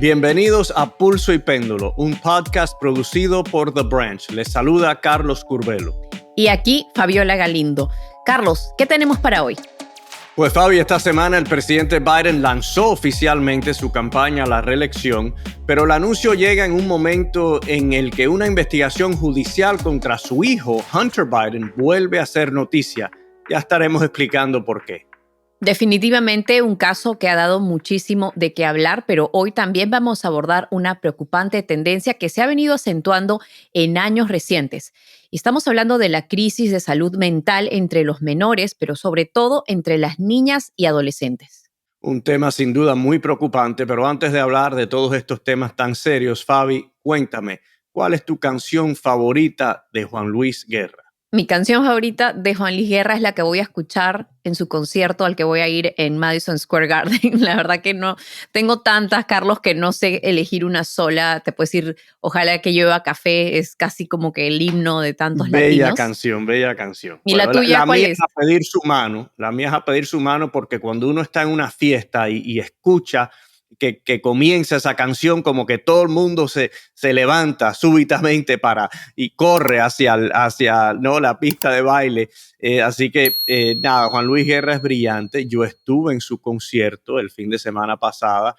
Bienvenidos a Pulso y Péndulo, un podcast producido por The Branch. Les saluda Carlos Curbelo. Y aquí Fabiola Galindo. Carlos, ¿qué tenemos para hoy? Pues Fabi, esta semana el presidente Biden lanzó oficialmente su campaña a la reelección, pero el anuncio llega en un momento en el que una investigación judicial contra su hijo, Hunter Biden, vuelve a ser noticia. Ya estaremos explicando por qué. Definitivamente un caso que ha dado muchísimo de qué hablar, pero hoy también vamos a abordar una preocupante tendencia que se ha venido acentuando en años recientes. Y estamos hablando de la crisis de salud mental entre los menores, pero sobre todo entre las niñas y adolescentes. Un tema sin duda muy preocupante, pero antes de hablar de todos estos temas tan serios, Fabi, cuéntame, ¿cuál es tu canción favorita de Juan Luis Guerra? Mi canción favorita de Juan Luis Guerra es la que voy a escuchar en su concierto al que voy a ir en Madison Square Garden. La verdad que no tengo tantas, Carlos, que no sé elegir una sola. Te puedo decir, ojalá que llueva café, es casi como que el himno de tantos Bella latinos. canción, bella canción. ¿Y Bueno, la tuya la cuál mía es? es a pedir su mano, la mía es a pedir su mano porque cuando uno está en una fiesta y escucha que comienza esa canción, como que todo el mundo se levanta súbitamente y corre hacia ¿no? la pista de baile. Así que nada, Juan Luis Guerra es brillante. Yo estuve en su concierto el fin de semana pasada.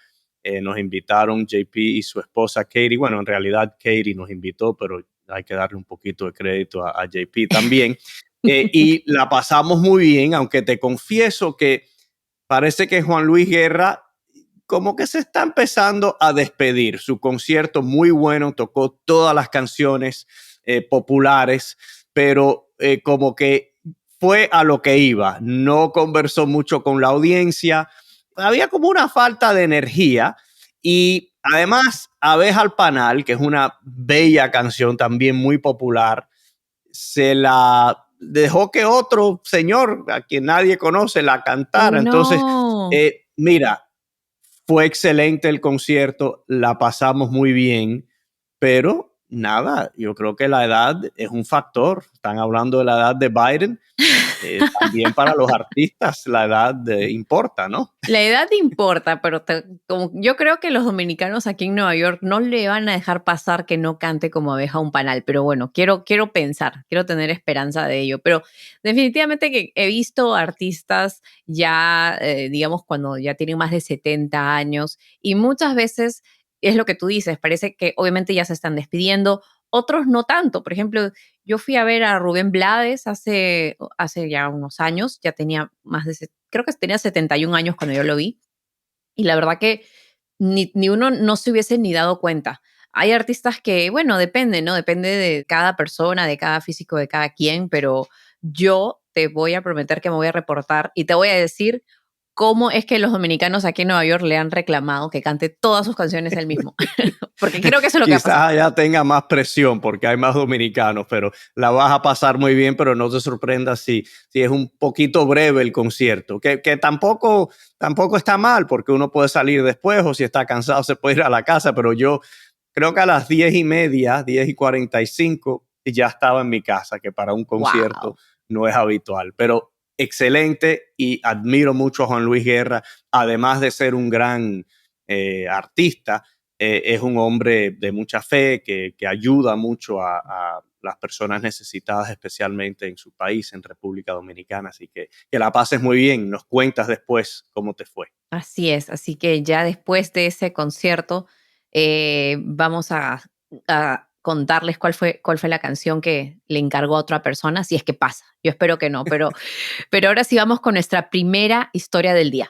Nos invitaron JP y su esposa Katie. Bueno, en realidad Katie nos invitó, pero hay que darle un poquito de crédito a JP también. Y la pasamos muy bien, aunque te confieso que parece que Juan Luis Guerra como que se está empezando a despedir. Su concierto muy bueno, tocó todas las canciones populares, pero como que fue a lo que iba. No conversó mucho con la audiencia. Había como una falta de energía y además Abeja al Panal, que es una bella canción también muy popular, se la dejó que otro señor a quien nadie conoce la cantara. Entonces, No. mira, fue excelente el concierto, la pasamos muy bien, pero nada, yo creo que la edad es un factor. Están hablando de la edad de Biden. También para los artistas la edad importa, ¿no? La edad importa, pero como yo creo que los dominicanos aquí en Nueva York no le van a dejar pasar que no cante como Abeja un Panal. Pero bueno, quiero pensar, quiero tener esperanza de ello. Pero definitivamente que he visto artistas ya, digamos, cuando ya tienen más de 70 años y muchas veces es lo que tú dices, parece que obviamente ya se están despidiendo, otros no tanto. Por ejemplo, yo fui a ver a Rubén Blades hace ya unos años, ya tenía creo que tenía 71 años cuando yo lo vi, y la verdad que ni uno no se hubiese ni dado cuenta. Hay artistas que, bueno, depende, ¿no? Depende de cada persona, de cada físico, de cada quien, pero yo te voy a prometer que me voy a reportar y te voy a decir cómo es que los dominicanos aquí en Nueva York le han reclamado que cante todas sus canciones él mismo. Porque creo que eso es lo que va a pasar. Quizás ya tenga más presión porque hay más dominicanos, pero la vas a pasar muy bien, pero no te sorprendas si es un poquito breve el concierto, que tampoco está mal porque uno puede salir después o si está cansado se puede ir a la casa, pero yo creo que a las 10:30, 10:45 ya estaba en mi casa, que para un concierto Wow. no es habitual, pero excelente y admiro mucho a Juan Luis Guerra, además de ser un gran artista. Es un hombre de mucha fe que ayuda mucho a las personas necesitadas, especialmente en su país, en República Dominicana. Así que la pases muy bien. Nos cuentas después cómo te fue. Así es, así que ya después de ese concierto vamos a contarles cuál fue la canción que le encargó a otra persona, si es que pasa. Yo espero que no, pero ahora sí vamos con nuestra primera historia del día.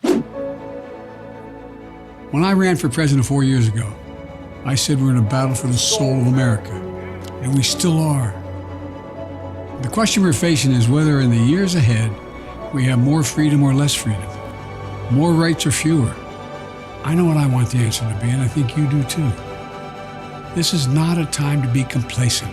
When I ran for president 4 years ago, I said we're in a battle for the soul of America, and we still are. The question we're facing is whether in the years ahead we have more freedom or less freedom, more rights or fewer. I know what I want the answer to be, and I think you do too. This is not a time to be complacent.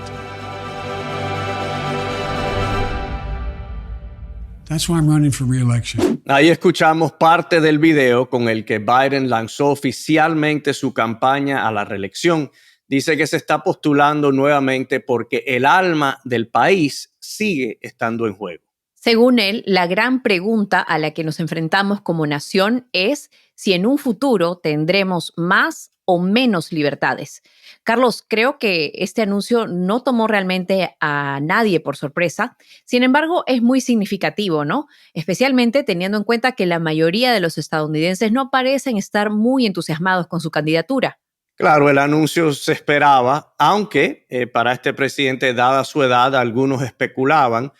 That's why I'm running for re-election. Ahí escuchamos parte del video con el que Biden lanzó oficialmente su campaña a la reelección. Dice que se está postulando nuevamente porque el alma del país sigue estando en juego. Según él, la gran pregunta a la que nos enfrentamos como nación es si en un futuro tendremos más o menos libertades. Carlos, creo que este anuncio no tomó realmente a nadie por sorpresa. Sin embargo, es muy significativo, ¿no? Especialmente teniendo en cuenta que la mayoría de los estadounidenses no parecen estar muy entusiasmados con su candidatura. Claro, el anuncio se esperaba, aunque para este presidente, dada su edad, algunos especulaban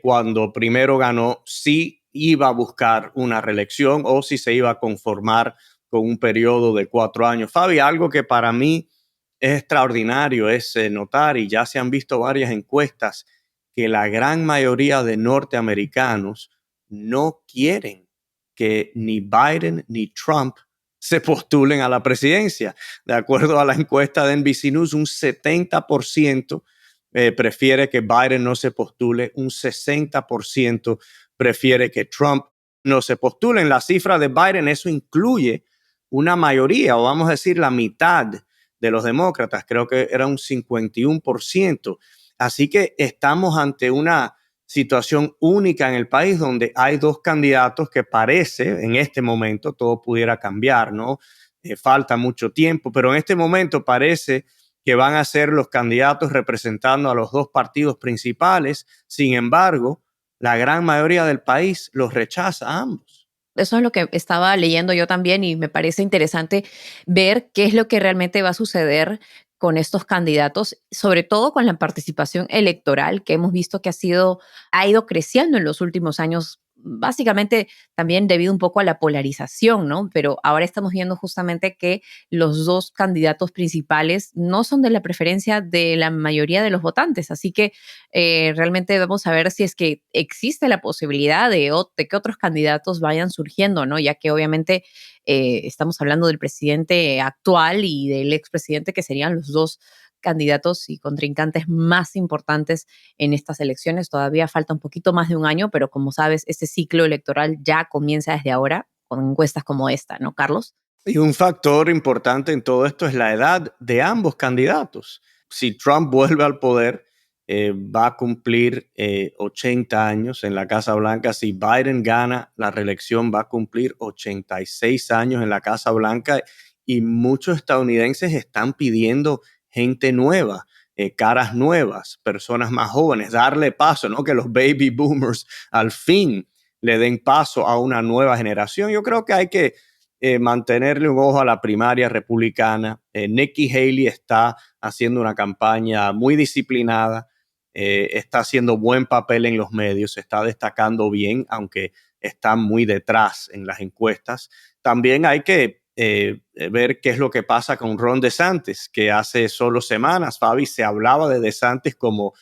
cuando primero ganó si iba a buscar una reelección o si se iba a conformar con un periodo de 4 años. Fabi, algo que para mí es extraordinario es notar, y ya se han visto varias encuestas, que la gran mayoría de norteamericanos no quieren que ni Biden ni Trump se postulen a la presidencia. De acuerdo a la encuesta de NBC News, un 70% prefiere que Biden no se postule, un 60% prefiere que Trump no se postule. En la cifra de Biden eso incluye una mayoría, o vamos a decir la mitad de los demócratas, creo que era un 51%. Así que estamos ante una situación única en el país donde hay dos candidatos que parece, en este momento, todo pudiera cambiar, ¿no? Falta mucho tiempo, pero en este momento parece que van a ser los candidatos representando a los dos partidos principales. Sin embargo, la gran mayoría del país los rechaza a ambos. Eso es lo que estaba leyendo yo también y me parece interesante ver qué es lo que realmente va a suceder con estos candidatos, sobre todo con la participación electoral que hemos visto que ha ido creciendo en los últimos años, básicamente también debido un poco a la polarización, ¿no? Pero ahora estamos viendo justamente que los dos candidatos principales no son de la preferencia de la mayoría de los votantes, así que realmente vamos a ver si es que existe la posibilidad de que otros candidatos vayan surgiendo, ¿no? Ya que obviamente estamos hablando del presidente actual y del expresidente, que serían los dos candidatos y contrincantes más importantes en estas elecciones. Todavía falta un poquito más de un año, pero como sabes, este ciclo electoral ya comienza desde ahora con encuestas como esta, ¿no, Carlos? Y un factor importante en todo esto es la edad de ambos candidatos. Si Trump vuelve al poder, va a cumplir 80 años en la Casa Blanca. Si Biden gana la reelección, va a cumplir 86 años en la Casa Blanca. Y muchos estadounidenses están pidiendo gente nueva, caras nuevas, personas más jóvenes, darle paso, ¿no? Que los baby boomers al fin le den paso a una nueva generación. Yo creo que hay que mantenerle un ojo a la primaria republicana. Nikki Haley está haciendo una campaña muy disciplinada, está haciendo buen papel en los medios, se está destacando bien, aunque está muy detrás en las encuestas. También hay que ver qué es lo que pasa con Ron DeSantis, que hace solo semanas, Fabi, se hablaba de DeSantis como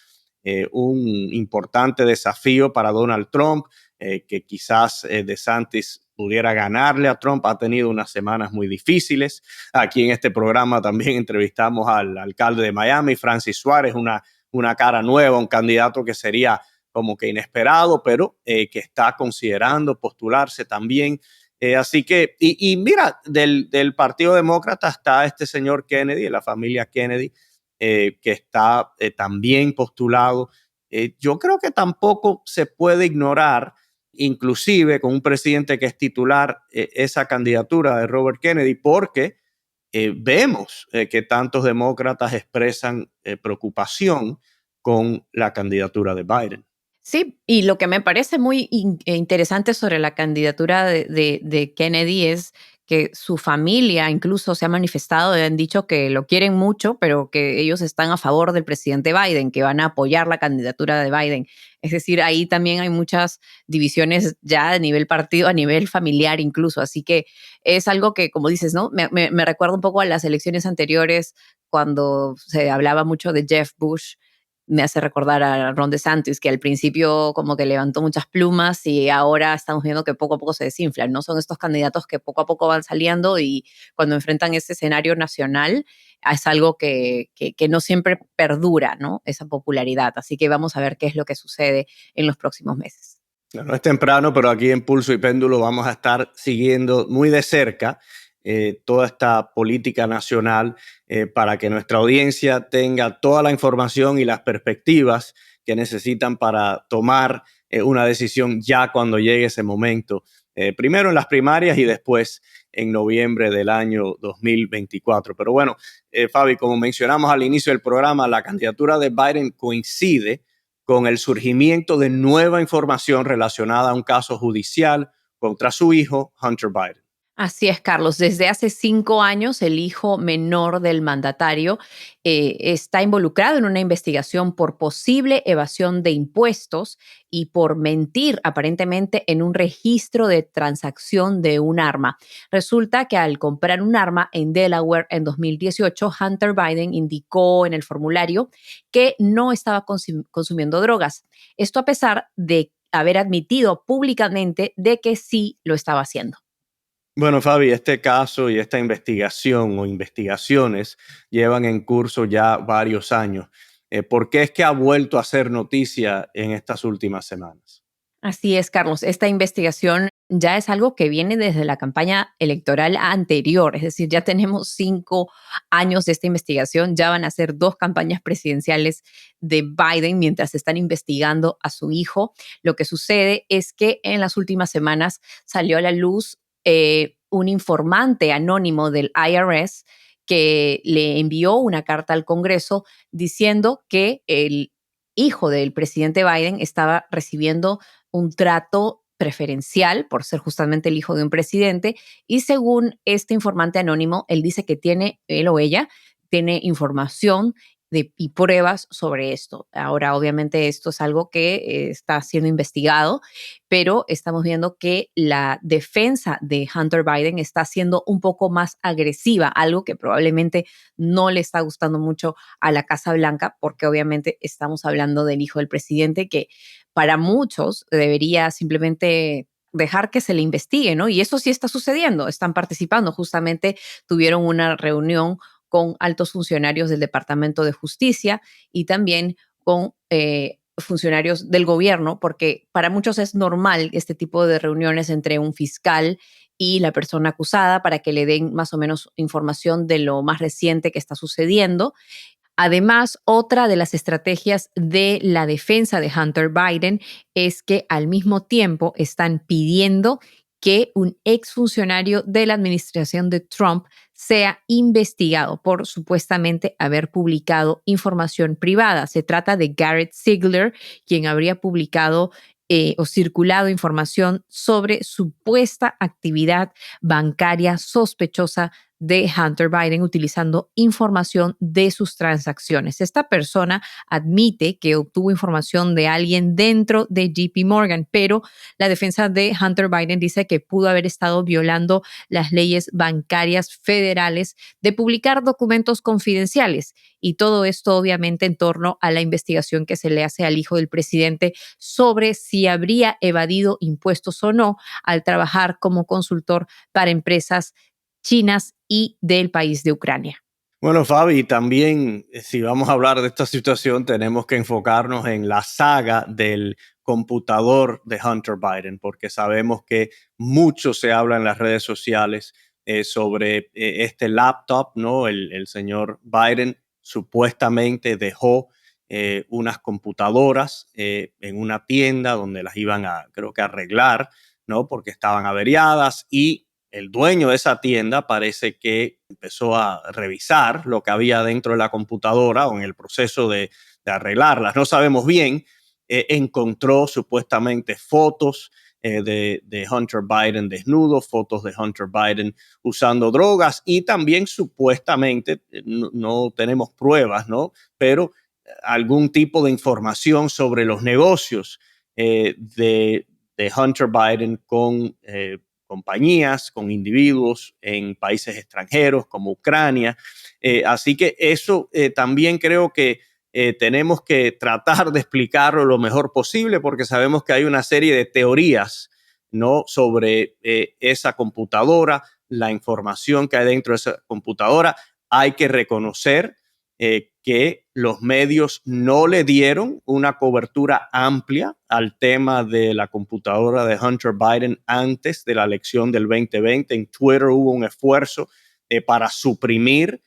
un importante desafío para Donald Trump, que quizás DeSantis pudiera ganarle a Trump. Ha tenido unas semanas muy difíciles. Aquí en este programa también entrevistamos al alcalde de Miami, Francis Suárez, una cara nueva, un candidato que sería como que inesperado, pero que está considerando postularse también. Así que, y mira, del Partido Demócrata está este señor Kennedy, la familia Kennedy, que está también postulado. Yo creo que tampoco se puede ignorar, inclusive con un presidente que es titular, esa candidatura de Robert Kennedy, porque vemos que tantos demócratas expresan preocupación con la candidatura de Biden. Sí, y lo que me parece muy interesante sobre la candidatura de Kennedy es que su familia incluso se ha manifestado y han dicho que lo quieren mucho, pero que ellos están a favor del presidente Biden, que van a apoyar la candidatura de Biden. Es decir, ahí también hay muchas divisiones ya a nivel partido, a nivel familiar incluso. Así que es algo que, como dices, ¿no? Me recuerda un poco a las elecciones anteriores cuando se hablaba mucho de Jeff Bush. Me hace recordar a Ron DeSantis, que al principio como que levantó muchas plumas y ahora estamos viendo que poco a poco se desinflan, ¿no? Son estos candidatos que poco a poco van saliendo y cuando enfrentan ese escenario nacional es algo que no siempre perdura, ¿no? Esa popularidad. Así que vamos a ver qué es lo que sucede en los próximos meses. No es temprano, pero aquí en Pulso y Péndulo vamos a estar siguiendo muy de cerca toda esta política nacional para que nuestra audiencia tenga toda la información y las perspectivas que necesitan para tomar una decisión ya cuando llegue ese momento, primero en las primarias y después en noviembre del año 2024. Pero bueno, Fabi, como mencionamos al inicio del programa, la candidatura de Biden coincide con el surgimiento de nueva información relacionada a un caso judicial contra su hijo, Hunter Biden. Así es, Carlos. Desde hace 5 años, el hijo menor del mandatario está involucrado en una investigación por posible evasión de impuestos y por mentir aparentemente en un registro de transacción de un arma. Resulta que al comprar un arma en Delaware en 2018, Hunter Biden indicó en el formulario que no estaba consumiendo drogas. Esto a pesar de haber admitido públicamente de que sí lo estaba haciendo. Bueno, Fabi, este caso y esta investigación o investigaciones llevan en curso ya varios años. ¿Por qué es que ha vuelto a ser noticia en estas últimas semanas? Así es, Carlos. Esta investigación ya es algo que viene desde la campaña electoral anterior, es decir, ya tenemos 5 años de esta investigación, ya van a ser 2 campañas presidenciales de Biden mientras están investigando a su hijo. Lo que sucede es que en las últimas semanas salió a la luz un informante anónimo del IRS que le envió una carta al Congreso diciendo que el hijo del presidente Biden estaba recibiendo un trato preferencial por ser justamente el hijo de un presidente y según este informante anónimo, él dice que él o ella tiene información y pruebas sobre esto. Ahora, obviamente, esto es algo que está siendo investigado, pero estamos viendo que la defensa de Hunter Biden está siendo un poco más agresiva, algo que probablemente no le está gustando mucho a la Casa Blanca, porque obviamente estamos hablando del hijo del presidente que para muchos debería simplemente dejar que se le investigue, ¿no? Y eso sí está sucediendo, están participando, justamente tuvieron una reunión con altos funcionarios del Departamento de Justicia y también con funcionarios del gobierno, porque para muchos es normal este tipo de reuniones entre un fiscal y la persona acusada para que le den más o menos información de lo más reciente que está sucediendo. Además, otra de las estrategias de la defensa de Hunter Biden es que al mismo tiempo están pidiendo que un exfuncionario de la administración de Trump sea investigado por supuestamente haber publicado información privada. Se trata de Garrett Ziegler, quien habría publicado o circulado información sobre supuesta actividad bancaria sospechosa de Hunter Biden utilizando información de sus transacciones. Esta persona admite que obtuvo información de alguien dentro de JP Morgan, pero la defensa de Hunter Biden dice que pudo haber estado violando las leyes bancarias federales de publicar documentos confidenciales. Y todo esto obviamente en torno a la investigación que se le hace al hijo del presidente sobre si habría evadido impuestos o no al trabajar como consultor para empresas chinas y del país de Ucrania. Bueno, Fabi, también si vamos a hablar de esta situación, tenemos que enfocarnos en la saga del computador de Hunter Biden, porque sabemos que mucho se habla en las redes sociales sobre este laptop, ¿no? El señor Biden supuestamente dejó unas computadoras en una tienda donde las iban a, creo que arreglar, ¿no? Porque estaban averiadas y el dueño de esa tienda parece que empezó a revisar lo que había dentro de la computadora o en el proceso de arreglarlas. No sabemos bien. Encontró supuestamente fotos de Hunter Biden desnudo, fotos de Hunter Biden usando drogas y también supuestamente, no tenemos pruebas, ¿no? Pero algún tipo de información sobre los negocios de Hunter Biden con compañías, con individuos en países extranjeros como Ucrania. Así que eso también creo que tenemos que tratar de explicarlo lo mejor posible porque sabemos que hay una serie de teorías, ¿no? Sobre esa computadora, la información que hay dentro de esa computadora. Hay que reconocer que los medios no le dieron una cobertura amplia al tema de la computadora de Hunter Biden antes de la elección del 2020. En Twitter hubo un esfuerzo para suprimir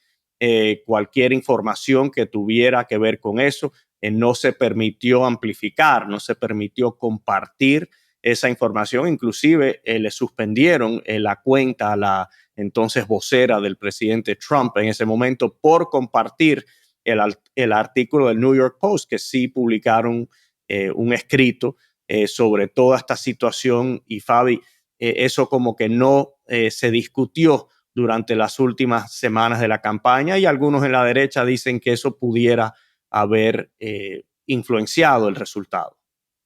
cualquier información que tuviera que ver con eso. no se permitió amplificar, no se permitió compartir esa información. Inclusive le suspendieron la cuenta a la entonces vocera del presidente Trump en ese momento por compartir el artículo del New York Post, que sí publicaron un escrito sobre toda esta situación. Y Fabi, eso como que no se discutió durante las últimas semanas de la campaña, y algunos en la derecha dicen que eso pudiera haber influenciado el resultado.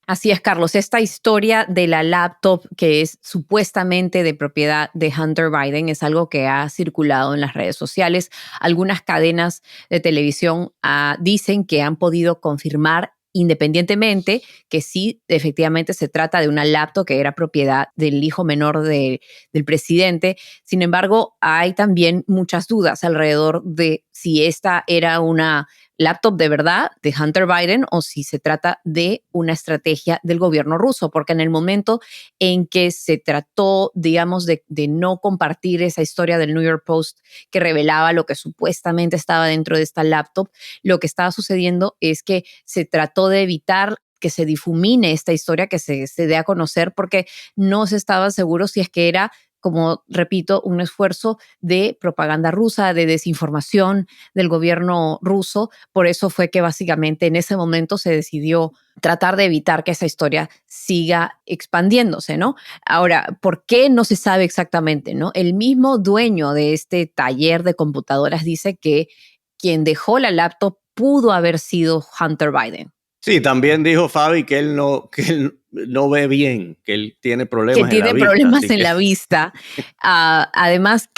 Así es, Carlos. Esta historia de la laptop que es supuestamente de propiedad de Hunter Biden es algo que ha circulado en las redes sociales. Algunas cadenas de televisión dicen que han podido confirmar independientemente que sí, efectivamente se trata de una laptop que era propiedad del hijo menor del presidente. Sin embargo, hay también muchas dudas alrededor de si esta era una laptop de verdad de Hunter Biden o si se trata de una estrategia del gobierno ruso, porque en el momento en que se trató, digamos, de no compartir esa historia del New York Post que revelaba lo que supuestamente estaba dentro de esta laptop, lo que estaba sucediendo es que se trató de evitar que se difumine esta historia, que se dé a conocer, porque no se estaba seguro si es que era, como repito, un esfuerzo de propaganda rusa, de desinformación del gobierno ruso. Por eso fue que básicamente en ese momento se decidió tratar de evitar que esa historia siga expandiéndose, ¿no? Ahora, ¿por qué? No se sabe exactamente, ¿no? El mismo dueño de este taller de computadoras dice que quien dejó la laptop pudo haber sido Hunter Biden. Sí, también dijo Fabi que él no ve bien, que él tiene problemas que en la tiene vista. problemas en la vista. Además,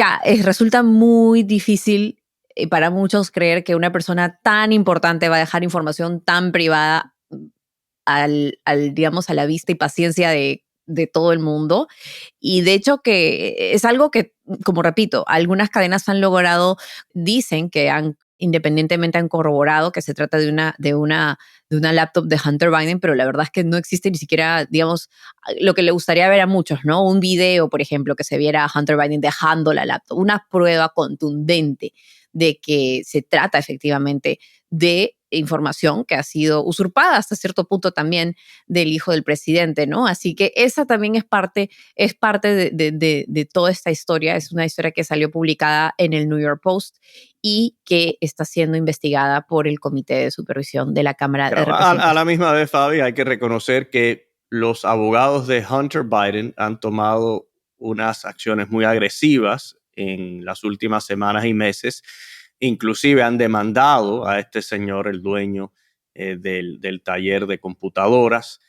resulta muy difícil para muchos creer que una persona tan importante va a dejar información tan privada digamos, a la vista y paciencia de todo el mundo. Y de hecho que es algo que, como repito, algunas cadenas han logrado, dicen que independientemente han corroborado que se trata de una laptop de Hunter Biden, pero la verdad es que no existe ni siquiera, digamos, lo que le gustaría ver a muchos, ¿no? Un video, por ejemplo, que se viera a Hunter Biden dejando la laptop, una prueba contundente de que se trata efectivamente de información que ha sido usurpada hasta cierto punto también del hijo del presidente, ¿no? Así que esa también es parte de toda esta historia. Es una historia que salió publicada en el New York Post y que está siendo investigada por el Comité de Supervisión de la Cámara de Representantes. A la misma vez, Fabi, hay que reconocer que los abogados de Hunter Biden han tomado unas acciones muy agresivas en las últimas semanas y meses. Inclusive han demandado a este señor, el dueño del taller de computadoras.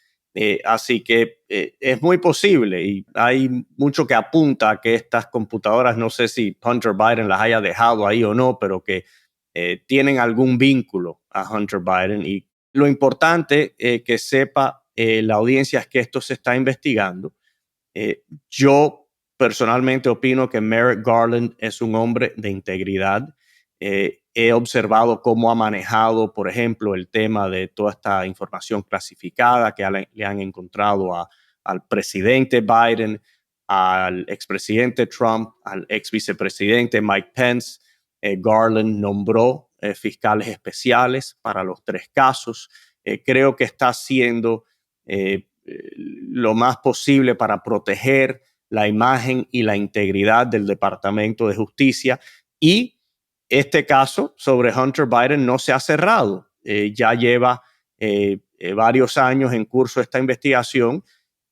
Así que es muy posible, y hay mucho que apunta a que estas computadoras, no sé si Hunter Biden las haya dejado ahí o no, pero que tienen algún vínculo a Hunter Biden. Y lo importante que sepa la audiencia es que esto se está investigando. Yo personalmente opino que Merrick Garland es un hombre de integridad. He observado cómo ha manejado, por ejemplo, el tema de toda esta información clasificada que le han encontrado al presidente Biden, al expresidente Trump, al ex vicepresidente Mike Pence. Garland nombró fiscales especiales para los 3 casos. Creo que está haciendo lo más posible para proteger la imagen y la integridad del Departamento de Justicia. Y este caso sobre Hunter Biden no se ha cerrado. Ya lleva varios años en curso esta investigación,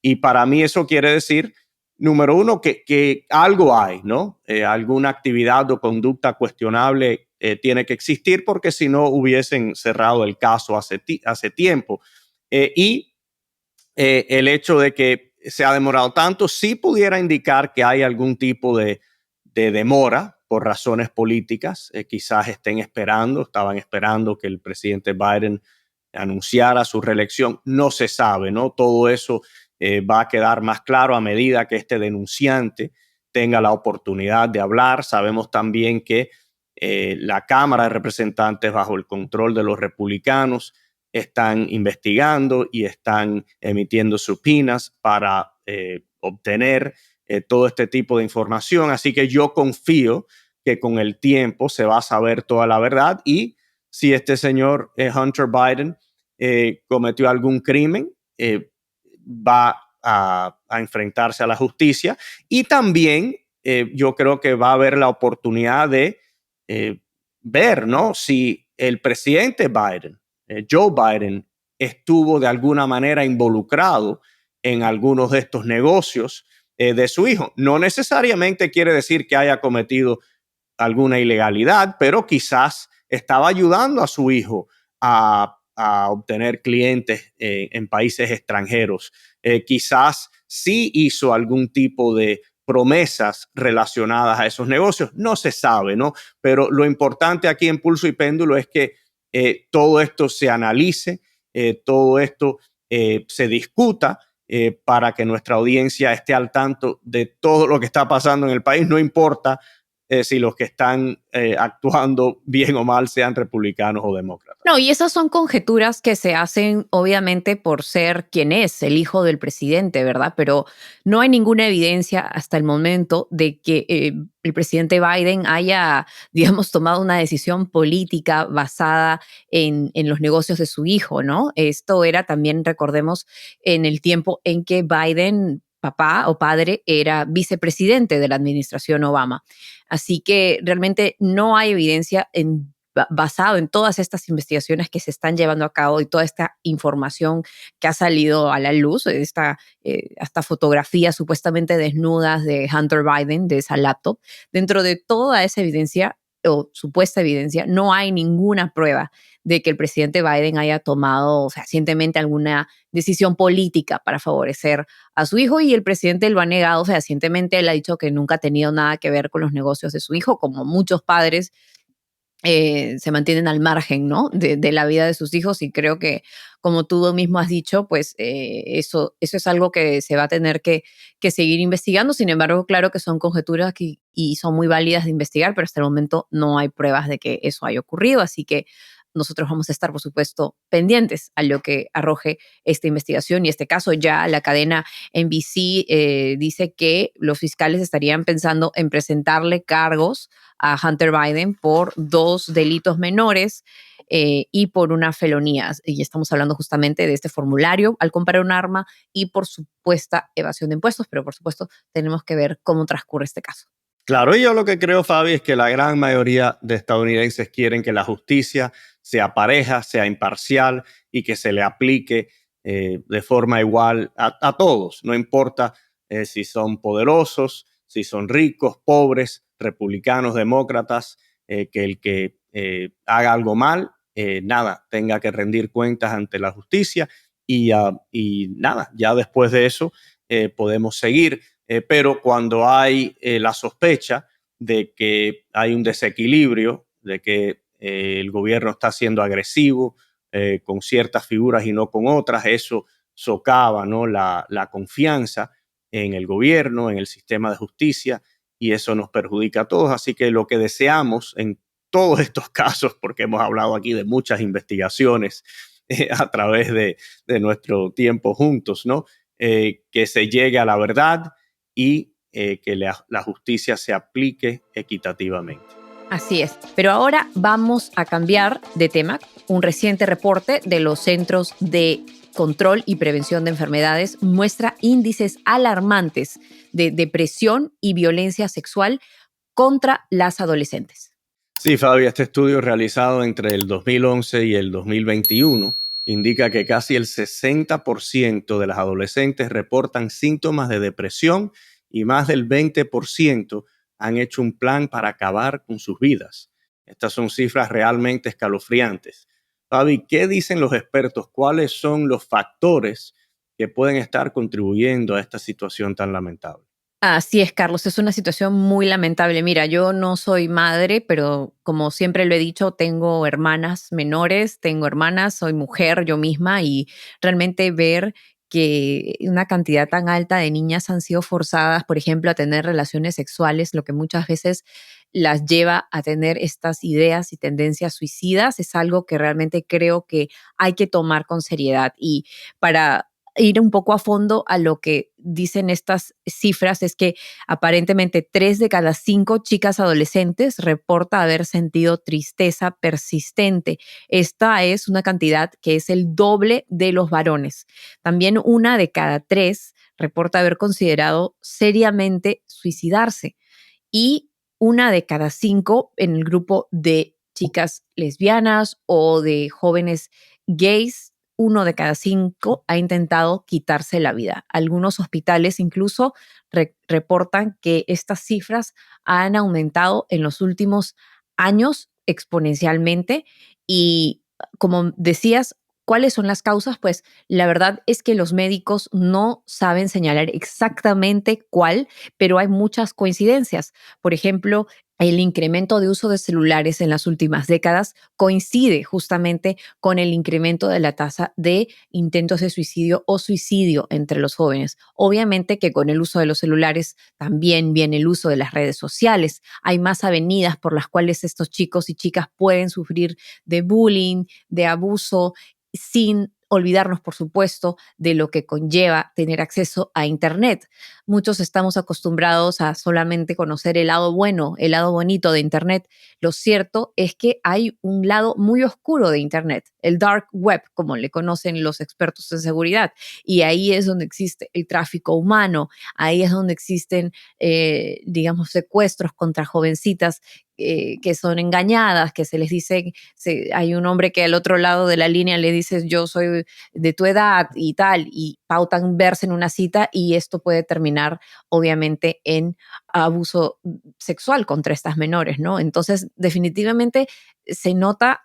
y para mí eso quiere decir, número uno, que algo hay, ¿no? Alguna actividad o conducta cuestionable tiene que existir, porque si no hubiesen cerrado el caso hace tiempo. Y el hecho de que se ha demorado tanto sí pudiera indicar que hay algún tipo de demora por razones políticas. Quizás estaban esperando que el presidente Biden anunciara su reelección. No se sabe, ¿no? Todo eso va a quedar más claro a medida que este denunciante tenga la oportunidad de hablar. Sabemos también que la Cámara de Representantes, bajo el control de los republicanos, están investigando y están emitiendo subpoenas para obtener todo este tipo de información. Así que yo confío que con el tiempo se va a saber toda la verdad, y si este señor Hunter Biden cometió algún crimen, va a enfrentarse a la justicia. Y también yo creo que va a haber la oportunidad de ver, ¿no?, si el presidente Biden, Joe Biden, estuvo de alguna manera involucrado en algunos de estos negocios de su hijo. No necesariamente quiere decir que haya cometido alguna ilegalidad, pero quizás estaba ayudando a su hijo a obtener clientes en países extranjeros. Quizás sí hizo algún tipo de promesas relacionadas a esos negocios. No se sabe, ¿no? Pero lo importante aquí en Pulso y Péndulo es que todo esto se analice, todo esto se discuta para que nuestra audiencia esté al tanto de todo lo que está pasando en el país, no importa si los que están actuando bien o mal sean republicanos o demócratas. No, y esas son conjeturas que se hacen obviamente por ser quien es el hijo del presidente, ¿verdad? Pero no hay ninguna evidencia hasta el momento de que el presidente Biden haya, digamos, tomado una decisión política basada en los negocios de su hijo, ¿no? Esto era también, recordemos, en el tiempo en que Biden, papá o padre, era vicepresidente de la administración Obama. Así que realmente no hay evidencia basado en todas estas investigaciones que se están llevando a cabo y toda esta información que ha salido a la luz, hasta fotografías supuestamente desnudas de Hunter Biden, de esa laptop. Dentro de toda esa evidencia o supuesta evidencia, no hay ninguna prueba de que el presidente Biden haya tomado fehacientemente alguna decisión política para favorecer a su hijo, y el presidente lo ha negado fehacientemente. Él ha dicho que nunca ha tenido nada que ver con los negocios de su hijo, como muchos padres se mantienen al margen, ¿no?, de la vida de sus hijos, y creo que, como tú mismo has dicho, pues eso es algo que se va a tener que seguir investigando. Sin embargo, claro que son conjeturas y son muy válidas de investigar, pero hasta el momento no hay pruebas de que eso haya ocurrido, así que nosotros vamos a estar, por supuesto, pendientes a lo que arroje esta investigación y este caso. Ya la cadena NBC dice que los fiscales estarían pensando en presentarle cargos a Hunter Biden por 2 delitos menores y por una felonía. Y estamos hablando justamente de este formulario al comprar un arma y por supuesta evasión de impuestos, pero por supuesto tenemos que ver cómo transcurre este caso. Claro, y yo lo que creo, Fabi, es que la gran mayoría de estadounidenses quieren que la justicia sea pareja, sea imparcial y que se le aplique de forma igual a todos. No importa si son poderosos, si son ricos, pobres, republicanos, demócratas, que el que haga algo mal, nada, tenga que rendir cuentas ante la justicia y nada, ya después de eso podemos seguir. Pero cuando hay la sospecha de que hay un desequilibrio, de que el gobierno está siendo agresivo con ciertas figuras y no con otras, eso socava, ¿no?, la confianza en el gobierno, en el sistema de justicia, y eso nos perjudica a todos. Así que lo que deseamos en todos estos casos, porque hemos hablado aquí de muchas investigaciones a través de nuestro tiempo juntos, ¿no?, que se llegue a la verdad y que la justicia se aplique equitativamente. Así es, pero ahora vamos a cambiar de tema. Un reciente reporte de los Centros de Control y Prevención de Enfermedades muestra índices alarmantes de depresión y violencia sexual contra las adolescentes. Sí, Fabi, este estudio realizado entre el 2011 y el 2021 indica que casi el 60% de las adolescentes reportan síntomas de depresión y más del 20% han hecho un plan para acabar con sus vidas. Estas son cifras realmente escalofriantes. Fabi, ¿qué dicen los expertos? ¿Cuáles son los factores que pueden estar contribuyendo a esta situación tan lamentable? Así es, Carlos, es una situación muy lamentable. Mira, yo no soy madre, pero como siempre lo he dicho, tengo hermanas menores, tengo hermanas, soy mujer yo misma, y realmente ver que una cantidad tan alta de niñas han sido forzadas, por ejemplo, a tener relaciones sexuales, lo que muchas veces las lleva a tener estas ideas y tendencias suicidas, es algo que realmente creo que hay que tomar con seriedad. Y para ir un poco a fondo a lo que dicen estas cifras, es que aparentemente 3 de cada 5 chicas adolescentes reporta haber sentido tristeza persistente. Esta es una cantidad que es el doble de los varones. También 1 de cada 3 reporta haber considerado seriamente suicidarse y 1 de cada 5 en el grupo de chicas lesbianas o de jóvenes gays, 1 de cada 5 ha intentado quitarse la vida. Algunos hospitales incluso reportan que estas cifras han aumentado en los últimos años exponencialmente y, como decías, ¿cuáles son las causas? Pues la verdad es que los médicos no saben señalar exactamente cuál, pero hay muchas coincidencias. Por ejemplo, el incremento de uso de celulares en las últimas décadas coincide justamente con el incremento de la tasa de intentos de suicidio o suicidio entre los jóvenes. Obviamente que con el uso de los celulares también viene el uso de las redes sociales. Hay más avenidas por las cuales estos chicos y chicas pueden sufrir de bullying, de abuso, sin olvidarnos, por supuesto, de lo que conlleva tener acceso a Internet. Muchos estamos acostumbrados a solamente conocer el lado bueno, el lado bonito de Internet. Lo cierto es que hay un lado muy oscuro de Internet, el dark web, como le conocen los expertos en seguridad. Y ahí es donde existe el tráfico humano, ahí es donde existen, digamos, secuestros contra jovencitas que son engañadas, que se les dice, hay un hombre que al otro lado de la línea le dices yo soy de tu edad y tal, y pautan verse en una cita y esto puede terminar obviamente en abuso sexual contra estas menores, ¿no? Entonces, definitivamente se nota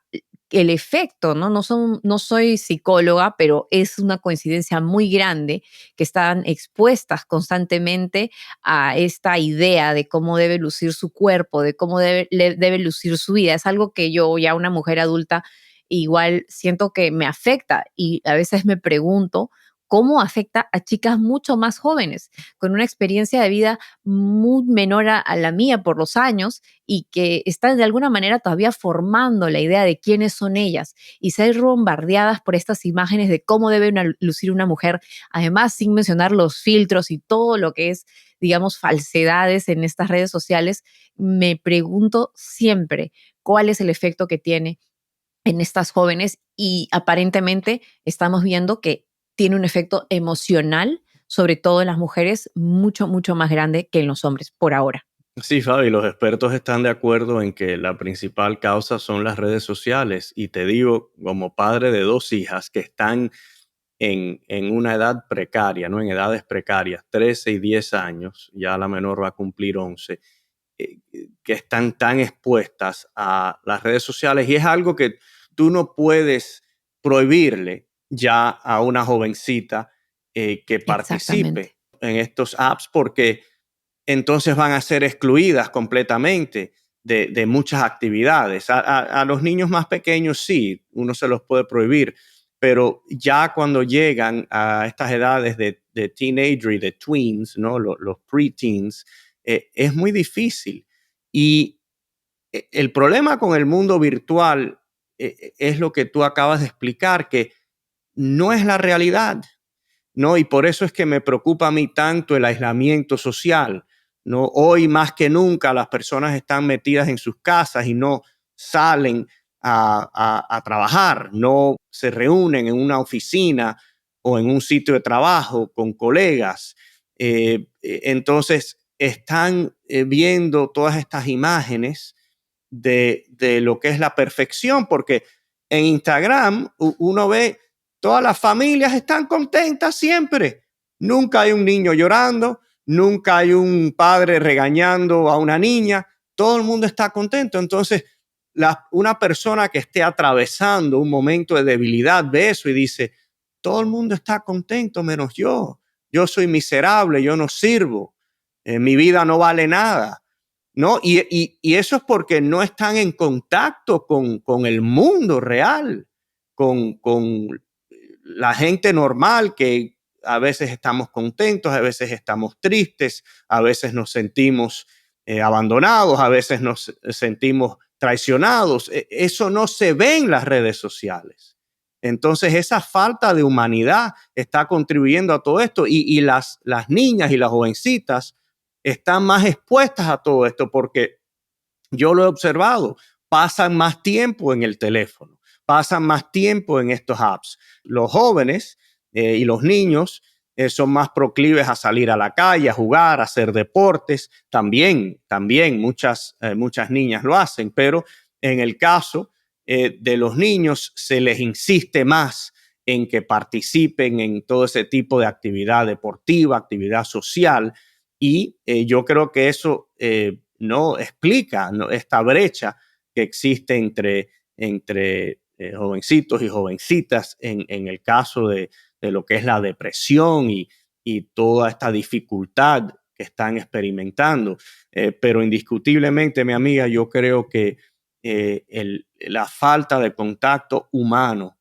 el efecto, ¿no? No soy psicóloga, pero es una coincidencia muy grande que están expuestas constantemente a esta idea de cómo debe lucir su cuerpo, de cómo debe lucir su vida. Es algo que yo, ya una mujer adulta, igual siento que me afecta y a veces me pregunto cómo afecta a chicas mucho más jóvenes, con una experiencia de vida muy menor a la mía por los años y que están de alguna manera todavía formando la idea de quiénes son ellas y ser bombardeadas por estas imágenes de cómo debe lucir una mujer, además sin mencionar los filtros y todo lo que es, digamos, falsedades en estas redes sociales. Me pregunto siempre cuál es el efecto que tiene en estas jóvenes y aparentemente estamos viendo que tiene un efecto emocional, sobre todo en las mujeres, mucho, mucho más grande que en los hombres por ahora. Sí, Fabi, los expertos están de acuerdo en que la principal causa son las redes sociales. Y te digo, como padre de 2 hijas que están en una edad precaria, ¿no? En edades precarias, 13 y 10 años, ya la menor va a cumplir 11, que están tan expuestas a las redes sociales. Y es algo que tú no puedes prohibirle ya a una jovencita que participe Exactamente. en estos apps, porque entonces van a ser excluidas completamente de muchas actividades. A los niños más pequeños sí, uno se los puede prohibir, pero ya cuando llegan a estas edades de teenager y de tweens, ¿no? Los preteens, es muy difícil. Y el problema con el mundo virtual es lo que tú acabas de explicar, que no es la realidad. ¿No? Y por eso es que me preocupa a mí tanto el aislamiento social, ¿no? Hoy más que nunca las personas están metidas en sus casas y no salen a trabajar, no se reúnen en una oficina o en un sitio de trabajo con colegas. Entonces están viendo todas estas imágenes de lo que es la perfección, porque en Instagram uno ve todas las familias están contentas siempre. Nunca hay un niño llorando, nunca hay un padre regañando a una niña. Todo el mundo está contento. Entonces, una persona que esté atravesando un momento de debilidad ve eso y dice, todo el mundo está contento menos yo. Yo soy miserable, yo no sirvo. Mi vida no vale nada. ¿No? Y eso es porque no están en contacto con el mundo real, con la gente normal, que a veces estamos contentos, a veces estamos tristes, a veces nos sentimos abandonados, a veces nos sentimos traicionados. Eso no se ve en las redes sociales. Entonces, esa falta de humanidad está contribuyendo a todo esto y las niñas y las jovencitas están más expuestas a todo esto porque yo lo he observado, pasan más tiempo en el teléfono, pasan más tiempo en estos apps. Los jóvenes y los niños son más proclives a salir a la calle, a jugar, a hacer deportes. También muchas niñas lo hacen, pero en el caso de los niños se les insiste más en que participen en todo ese tipo de actividad deportiva, actividad social, y yo creo que eso no explica esta brecha que existe entre jovencitos y jovencitas en el caso de lo que es la depresión y toda esta dificultad que están experimentando. Pero indiscutiblemente, mi amiga, yo creo que la falta de contacto humano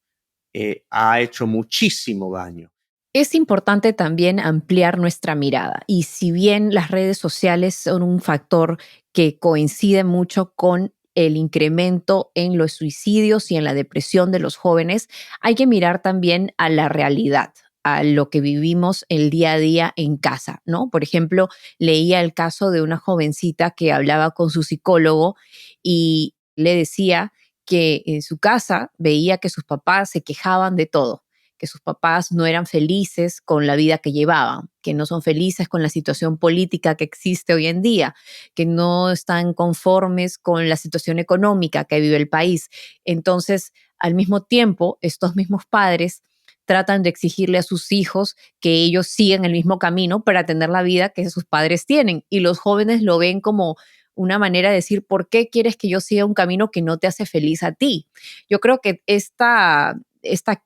ha hecho muchísimo daño. Es importante también ampliar nuestra mirada y si bien las redes sociales son un factor que coincide mucho con el incremento en los suicidios y en la depresión de los jóvenes, hay que mirar también a la realidad, a lo que vivimos el día a día en casa, ¿no? Por ejemplo, leía el caso de una jovencita que hablaba con su psicólogo y le decía que en su casa veía que sus papás se quejaban de todo, que sus papás no eran felices con la vida que llevaban, que no son felices con la situación política que existe hoy en día, que no están conformes con la situación económica que vive el país. Entonces, al mismo tiempo, estos mismos padres tratan de exigirle a sus hijos que ellos sigan el mismo camino para tener la vida que sus padres tienen. Y los jóvenes lo ven como una manera de decir, ¿por qué quieres que yo siga un camino que no te hace feliz a ti? Yo creo que esta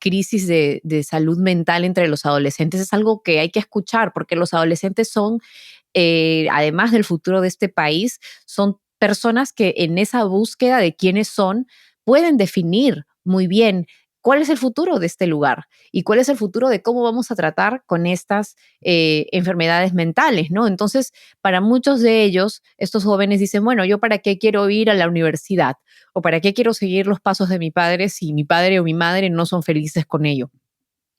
crisis de salud mental entre los adolescentes es algo que hay que escuchar, porque los adolescentes son, además del futuro de este país, son personas que en esa búsqueda de quiénes son, pueden definir muy bien cuál es el futuro de este lugar y cuál es el futuro de cómo vamos a tratar con estas enfermedades mentales, ¿no? Entonces, para muchos de ellos, estos jóvenes dicen, bueno, ¿yo para qué quiero ir a la universidad? ¿O para qué quiero seguir los pasos de mi padre si mi padre o mi madre no son felices con ello?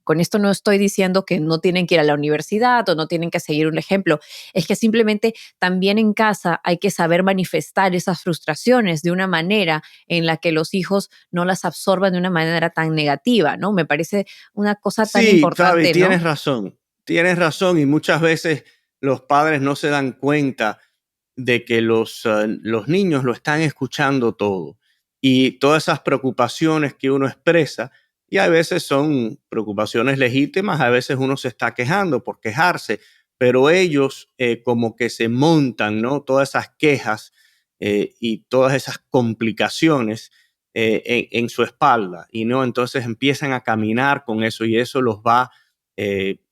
Con esto no estoy diciendo que no tienen que ir a la universidad o no tienen que seguir un ejemplo. Es que simplemente también en casa hay que saber manifestar esas frustraciones de una manera en la que los hijos no las absorban de una manera tan negativa, ¿no? Me parece una cosa tan Sí, importante, Fabi, ¿no? tienes razón y muchas veces los padres no se dan cuenta de que los niños lo están escuchando todo y todas esas preocupaciones que uno expresa, y a veces son preocupaciones legítimas, a veces uno se está quejando por quejarse, pero ellos como que se montan, ¿no? Todas esas quejas y todas esas complicaciones en su espalda, y no, entonces empiezan a caminar con eso y eso los va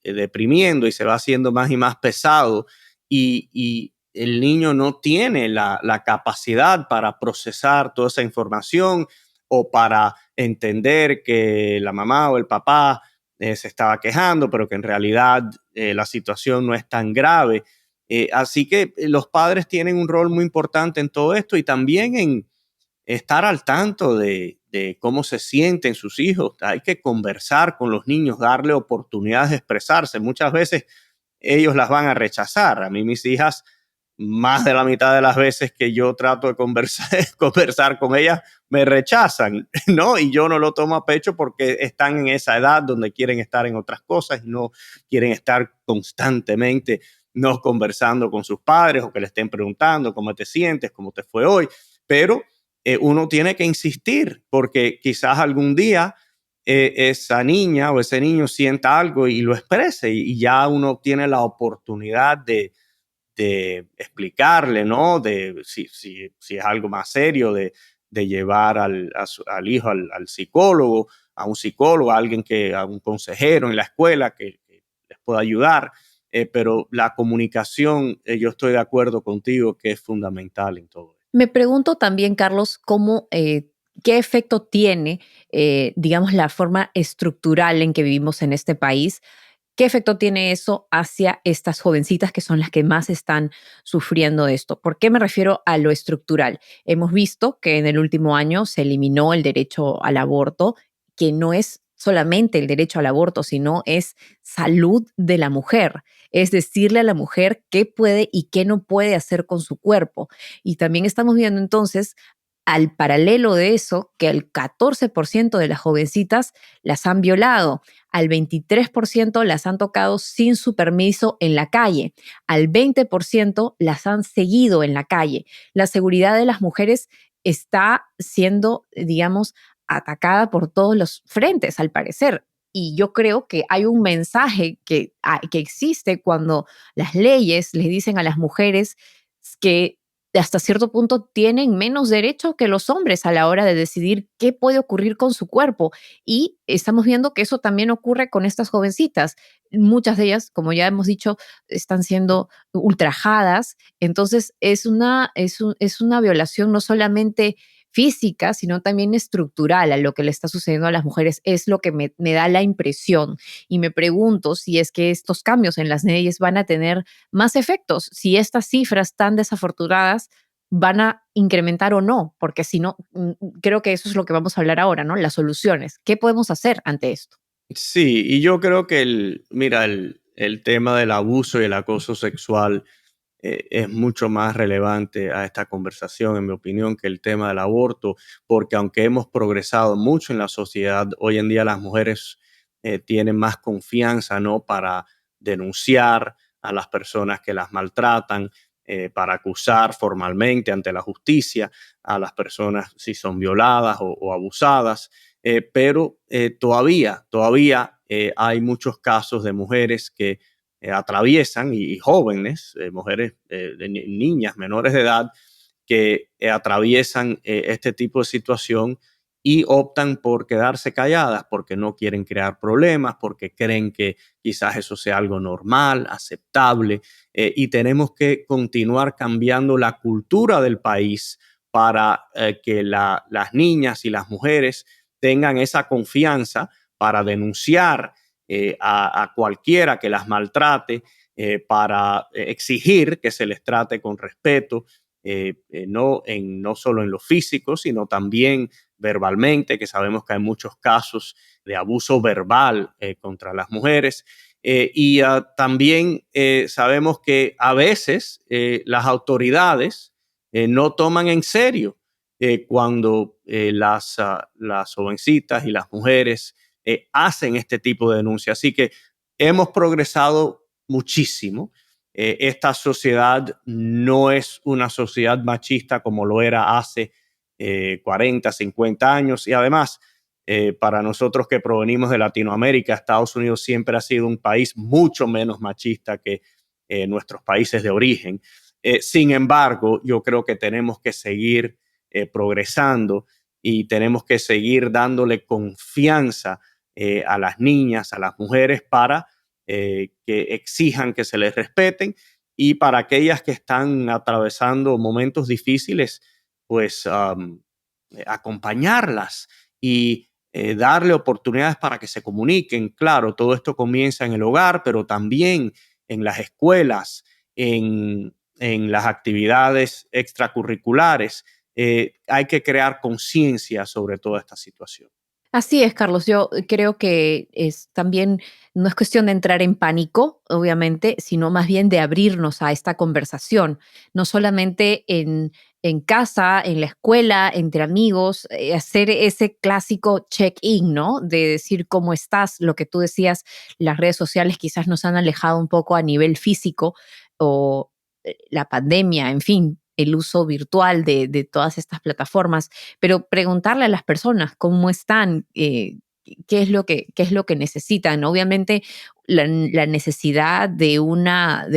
deprimiendo y se va haciendo más y más pesado y el niño no tiene la capacidad para procesar toda esa información o para entender que la mamá o el papá se estaba quejando, pero que en realidad la situación no es tan grave. Así que los padres tienen un rol muy importante en todo esto y también en estar al tanto de cómo se sienten sus hijos. Hay que conversar con los niños, darle oportunidades de expresarse. Muchas veces ellos las van a rechazar. A mí mis hijas, más de la mitad de las veces que yo trato de conversar con ellas, me rechazan, ¿no? Y yo no lo tomo a pecho porque están en esa edad donde quieren estar en otras cosas y no quieren estar constantemente no conversando con sus padres o que le estén preguntando cómo te sientes, cómo te fue hoy. Pero uno tiene que insistir porque quizás algún día esa niña o ese niño sienta algo y lo exprese y ya uno tiene la oportunidad de explicarle, ¿no? De si es algo más serio, de llevar al hijo al psicólogo, a un psicólogo, a un consejero en la escuela que les pueda ayudar. Pero la comunicación, yo estoy de acuerdo contigo que es fundamental en todo. Me pregunto también, Carlos, qué efecto tiene, digamos, la forma estructural en que vivimos en este país. ¿Qué efecto tiene eso hacia estas jovencitas que son las que más están sufriendo esto? ¿Por qué me refiero a lo estructural? Hemos visto que en el último año se eliminó el derecho al aborto, que no es solamente el derecho al aborto, sino es salud de la mujer. Es decirle a la mujer qué puede y qué no puede hacer con su cuerpo. Y también estamos viendo entonces, al paralelo de eso, que el 14% de las jovencitas las han violado, al 23% las han tocado sin su permiso en la calle, al 20% las han seguido en la calle. La seguridad de las mujeres está siendo, digamos, atacada por todos los frentes, al parecer. Y yo creo que hay un mensaje que existe cuando las leyes le dicen a las mujeres que hasta cierto punto tienen menos derecho que los hombres a la hora de decidir qué puede ocurrir con su cuerpo. Y estamos viendo que eso también ocurre con estas jovencitas. Muchas de ellas, como ya hemos dicho, están siendo ultrajadas. Entonces es una violación no solamente física, sino también estructural a lo que le está sucediendo a las mujeres. Es lo que me da la impresión. Y me pregunto si es que estos cambios en las leyes van a tener más efectos, si estas cifras tan desafortunadas van a incrementar o no, porque si no, creo que eso es lo que vamos a hablar ahora, ¿no? Las soluciones. ¿Qué podemos hacer ante esto? Sí, y yo creo que mira, el tema del abuso y el acoso sexual es mucho más relevante a esta conversación, en mi opinión, que el tema del aborto, porque aunque hemos progresado mucho en la sociedad, hoy en día las mujeres tienen más confianza, ¿no? Para denunciar a las personas que las maltratan, para acusar formalmente ante la justicia a las personas si son violadas o abusadas. Pero todavía hay muchos casos de mujeres que atraviesan y jóvenes, mujeres, niñas menores de edad, que atraviesan este tipo de situación y optan por quedarse calladas porque no quieren crear problemas, porque creen que quizás eso sea algo normal, aceptable, y tenemos que continuar cambiando la cultura del país para que las niñas y las mujeres tengan esa confianza para denunciar a cualquiera que las maltrate, para exigir que se les trate con respeto, no solo en lo físico, sino también verbalmente, que sabemos que hay muchos casos de abuso verbal contra las mujeres. También sabemos que a veces las autoridades no toman en serio cuando las jovencitas y las mujeres hacen este tipo de denuncias. Así que hemos progresado muchísimo. Esta sociedad no es una sociedad machista como lo era hace 40, 50 años. Y además, para nosotros que provenimos de Latinoamérica, Estados Unidos siempre ha sido un país mucho menos machista que nuestros países de origen. Sin embargo, yo creo que tenemos que seguir progresando y tenemos que seguir dándole confianza a las niñas, a las mujeres, para que exijan que se les respeten, y para aquellas que están atravesando momentos difíciles, pues acompañarlas y darle oportunidades para que se comuniquen. Claro, todo esto comienza en el hogar, pero también en las escuelas, en las actividades extracurriculares. Hay que crear conciencia sobre toda esta situación. Así es, Carlos. Yo creo que es también, no es cuestión de entrar en pánico, obviamente, sino más bien de abrirnos a esta conversación, no solamente en casa, en la escuela, entre amigos, hacer ese clásico check-in, ¿no? De decir cómo estás, lo que tú decías, las redes sociales quizás nos han alejado un poco a nivel físico, o la pandemia, en fin, el uso virtual de todas estas plataformas, pero preguntarle a las personas cómo están, qué es lo que necesitan. Obviamente, la necesidad de una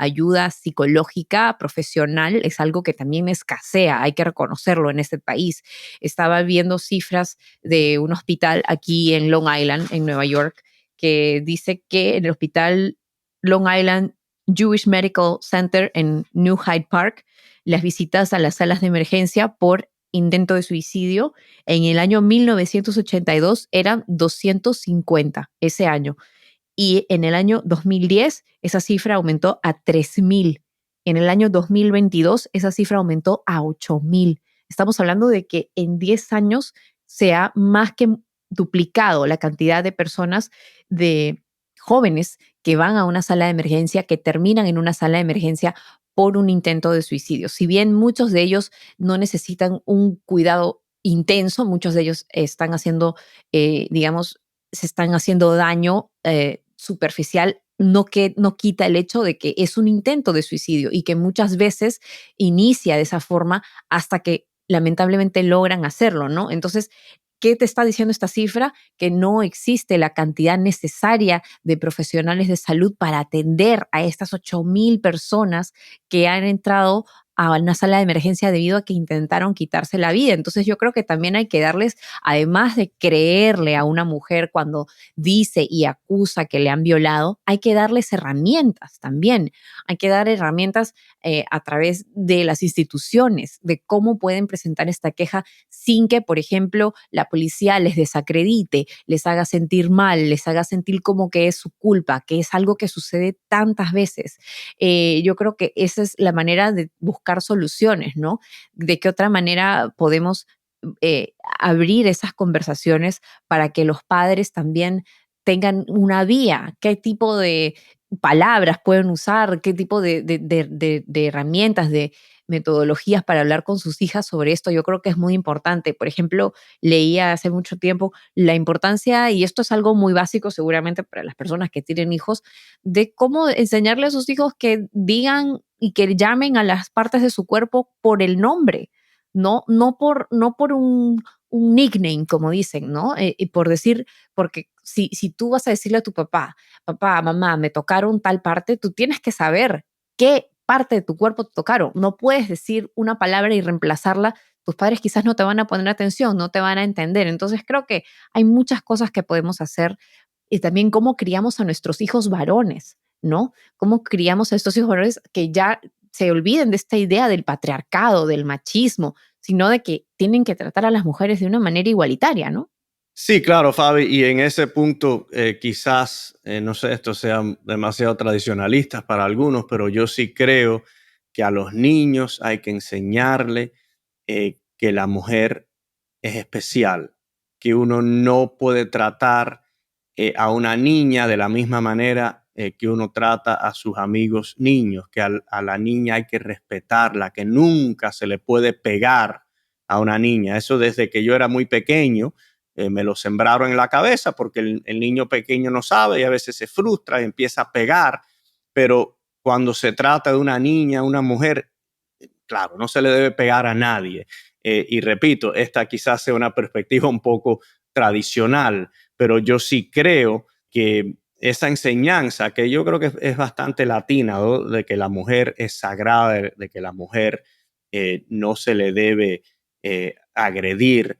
ayuda psicológica profesional es algo que también escasea, hay que reconocerlo en este país. Estaba viendo cifras de un hospital aquí en Long Island, en Nueva York, que dice que en el hospital Long Island Jewish Medical Center en New Hyde Park, las visitas a las salas de emergencia por intento de suicidio en el año 1982 eran 250 ese año. Y en el año 2010 esa cifra aumentó a 3,000. En el año 2022 esa cifra aumentó a 8,000. Estamos hablando de que en 10 años se ha más que duplicado la cantidad de personas, de jóvenes que van a una sala de emergencia, que terminan en una sala de emergencia por un intento de suicidio. Si bien muchos de ellos no necesitan un cuidado intenso, muchos de ellos están haciendo, digamos, se están haciendo daño superficial, no quita el hecho de que es un intento de suicidio y que muchas veces inicia de esa forma hasta que lamentablemente logran hacerlo, ¿no? Entonces, ¿qué te está diciendo esta cifra? Que no existe la cantidad necesaria de profesionales de salud para atender a estas 8,000 personas que han entrado a una sala de emergencia debido a que intentaron quitarse la vida. Entonces yo creo que también hay que darles, además de creerle a una mujer cuando dice y acusa que le han violado, hay que darles herramientas también. Hay que dar herramientas a través de las instituciones, de cómo pueden presentar esta queja sin que, por ejemplo, la policía les desacredite, les haga sentir mal, les haga sentir como que es su culpa, que es algo que sucede tantas veces. Yo creo que esa es la manera de buscar soluciones, ¿no? ¿De qué otra manera podemos abrir esas conversaciones para que los padres también tengan una vía? ¿Qué tipo de palabras pueden usar? ¿Qué tipo de herramientas, de metodologías para hablar con sus hijas sobre esto? Yo creo que es muy importante. Por ejemplo, leía hace mucho tiempo la importancia, y esto es algo muy básico seguramente para las personas que tienen hijos, de cómo enseñarle a sus hijos que digan y que llamen a las partes de su cuerpo por el nombre, no por un nickname, como dicen, ¿no? Y por decir, porque si tú vas a decirle a tu papá, papá, mamá, me tocaron tal parte, tú tienes que saber qué parte de tu cuerpo te tocaron. No puedes decir una palabra y reemplazarla. Tus padres quizás no te van a poner atención, no te van a entender. Entonces creo que hay muchas cosas que podemos hacer, y también cómo criamos a nuestros hijos varones, ¿no? Cómo criamos a estos hijos varones que ya se olviden de esta idea del patriarcado, del machismo, sino de que tienen que tratar a las mujeres de una manera igualitaria, ¿no? Sí, claro, Fabi, y en ese punto quizás, no sé, estos sean demasiado tradicionalistas para algunos, pero yo sí creo que a los niños hay que enseñarle que la mujer es especial, que uno no puede tratar a una niña de la misma manera que uno trata a sus amigos niños, que a la niña hay que respetarla, que nunca se le puede pegar a una niña. Eso desde que yo era muy pequeño me lo sembraron en la cabeza porque el niño pequeño no sabe y a veces se frustra y empieza a pegar, pero cuando se trata de una niña, una mujer, claro, no se le debe pegar a nadie. Y repito, esta quizás sea una perspectiva un poco tradicional, pero yo sí creo que esa enseñanza, que yo creo que es bastante latina, ¿no? De que la mujer es sagrada, de que la mujer no se le debe agredir,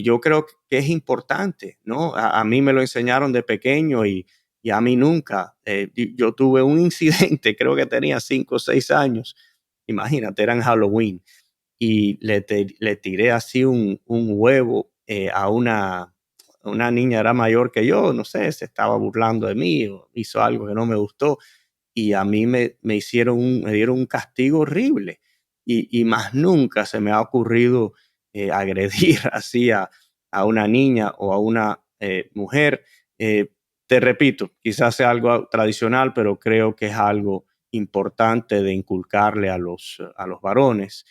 yo creo que es importante, ¿no? A mí me lo enseñaron de pequeño y a mí nunca. Yo tuve un incidente, creo que tenía 5 o 6 años, imagínate, era en Halloween, y le tiré así un huevo a una niña, era mayor que yo, no sé, se estaba burlando de mí o hizo algo que no me gustó y a mí me dieron un castigo horrible y más nunca se me ha ocurrido agredir así a una niña o a una mujer. Eh, Te repito, quizás sea algo tradicional, pero creo que es algo importante de inculcarle a los varones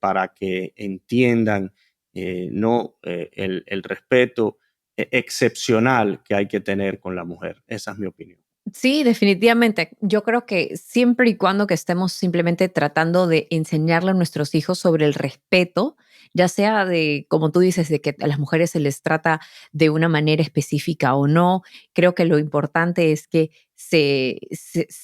para que entiendan no el respeto excepcional que hay que tener con la mujer. Esa es mi opinión. Sí, definitivamente. Yo creo que siempre y cuando que estemos simplemente tratando de enseñarle a nuestros hijos sobre el respeto, ya sea de, como tú dices, de que a las mujeres se les trata de una manera específica o no, creo que lo importante es que se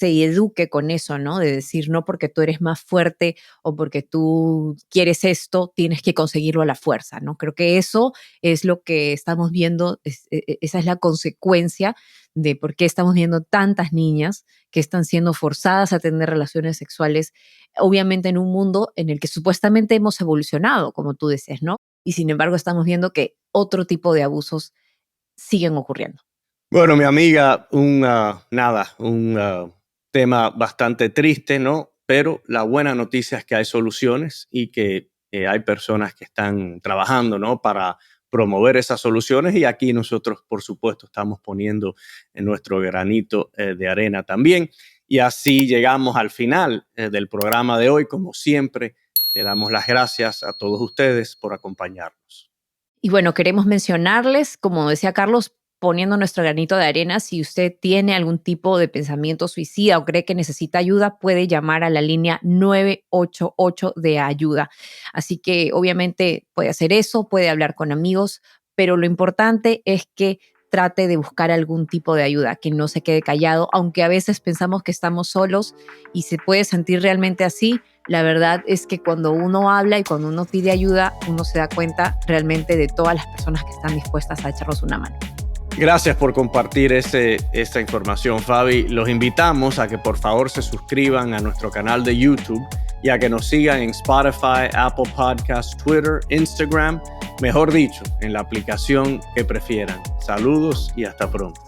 eduque con eso, ¿no? De decir, no porque tú eres más fuerte o porque tú quieres esto, tienes que conseguirlo a la fuerza, ¿no? Creo que eso es lo que estamos viendo, esa es la consecuencia de por qué estamos viendo tantas niñas que están siendo forzadas a tener relaciones sexuales, obviamente en un mundo en el que supuestamente hemos evolucionado, como tú dices, ¿no? Y sin embargo estamos viendo que otro tipo de abusos siguen ocurriendo. Bueno, mi amiga, un tema bastante triste, ¿no? Pero la buena noticia es que hay soluciones y que hay personas que están trabajando, ¿no? Para promover esas soluciones, y aquí nosotros, por supuesto, estamos poniendo en nuestro granito de arena también. Y así llegamos al final del programa de hoy. Como siempre, le damos las gracias a todos ustedes por acompañarnos. Y bueno, queremos mencionarles, como decía Carlos, poniendo nuestro granito de arena, si usted tiene algún tipo de pensamiento suicida o cree que necesita ayuda, puede llamar a la línea 988 de ayuda. Así que obviamente puede hacer eso, puede hablar con amigos, pero lo importante es que trate de buscar algún tipo de ayuda, que no se quede callado, aunque a veces pensamos que estamos solos y se puede sentir realmente así. La verdad es que cuando uno habla y cuando uno pide ayuda, uno se da cuenta realmente de todas las personas que están dispuestas a echarnos una mano. Gracias por compartir esta información, Fabi. Los invitamos a que por favor se suscriban a nuestro canal de YouTube y a que nos sigan en Spotify, Apple Podcasts, Twitter, Instagram, mejor dicho, en la aplicación que prefieran. Saludos y hasta pronto.